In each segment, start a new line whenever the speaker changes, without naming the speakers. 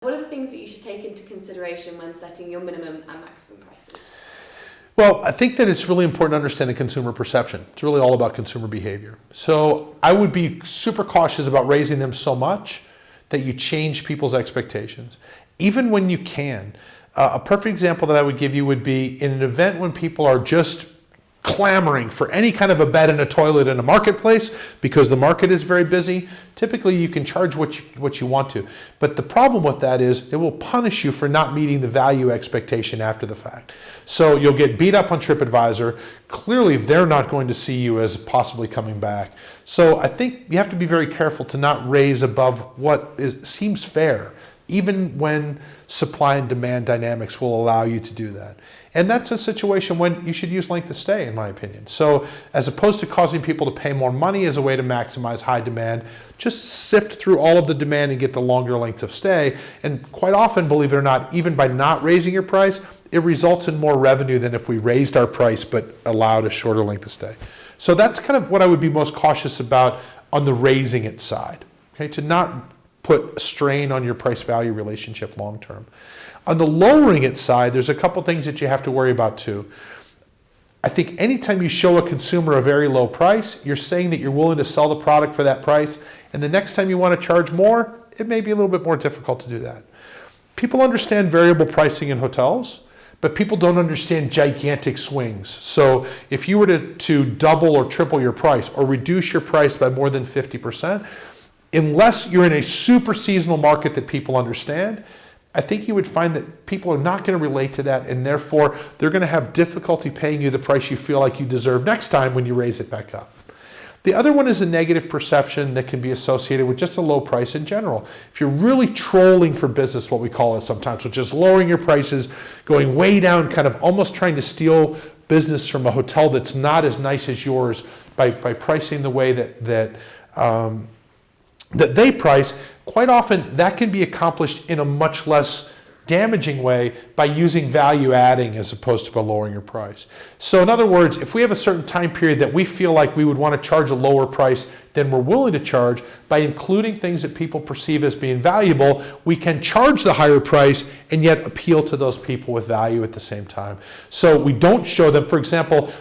What are the things that you should take into consideration when setting your minimum and maximum prices?
Well, I think that it's really important to understand the consumer perception. It's really all about consumer behavior. So I would be super cautious about raising them so much that you change people's expectations, even when you can. A perfect example that I would give you would be in an event when people are just clamoring for any kind of a bed and a toilet in a marketplace because the market is very busy. Typically you can charge what you want to. But the problem with that is it will punish you for not meeting the value expectation after the fact. So you'll get beat up on TripAdvisor. Clearly they're not going to see you as possibly coming back. So I think you have to be very careful to not raise above what seems fair, even when supply and demand dynamics will allow you to do that. And that's a situation when you should use length of stay, in my opinion. So as opposed to causing people to pay more money as a way to maximize high demand, just sift through all of the demand and get the longer length of stay. And quite often, believe it or not, even by not raising your price, it results in more revenue than if we raised our price but allowed a shorter length of stay. So that's kind of what I would be most cautious about on the raising it side, okay? To not put strain on your price-value relationship long-term. On the lowering it side, there's a couple things that you have to worry about too. I think anytime you show a consumer a very low price, you're saying that you're willing to sell the product for that price, and the next time you want to charge more, it may be a little bit more difficult to do that. People understand variable pricing in hotels, but people don't understand gigantic swings. So if you were to double or triple your price or reduce your price by more than 50%, unless you're in a super seasonal market that people understand, I think you would find that people are not going to relate to that, and therefore they're going to have difficulty paying you the price you feel like you deserve next time when you raise it back up. The other one is a negative perception that can be associated with just a low price in general. If you're really trolling for business, what we call it sometimes, which is lowering your prices, going way down, kind of almost trying to steal business from a hotel that's not as nice as yours by pricing the way that they price, quite often that can be accomplished in a much less damaging way by using value adding as opposed to by lowering your price. So in other words, if we have a certain time period that we feel like we would want to charge a lower price than we're willing to charge, by including things that people perceive as being valuable, we can charge the higher price and yet appeal to those people with value at the same time. So we don't show them, for example,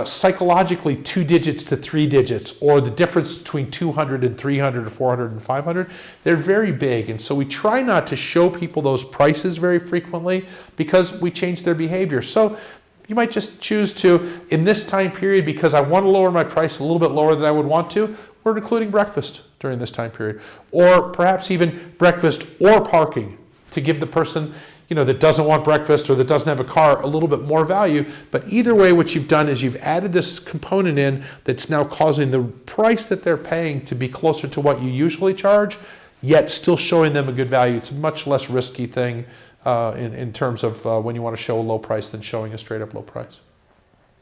psychologically 2 digits to 3 digits, or the difference between 200 and 300 or 400 and 500, they're very big. And so we try not to show people those prices very frequently because we change their behavior. So you might just choose to, in this time period, because I want to lower my price a little bit lower than I would want to, we're including breakfast during this time period. Or perhaps even breakfast or parking to give the person that doesn't want breakfast or that doesn't have a car a little bit more value. But either way, what you've done is you've added this component in that's now causing the price that they're paying to be closer to what you usually charge, yet still showing them a good value. It's a much less risky thing in terms of when you want to show a low price than showing a straight up low price.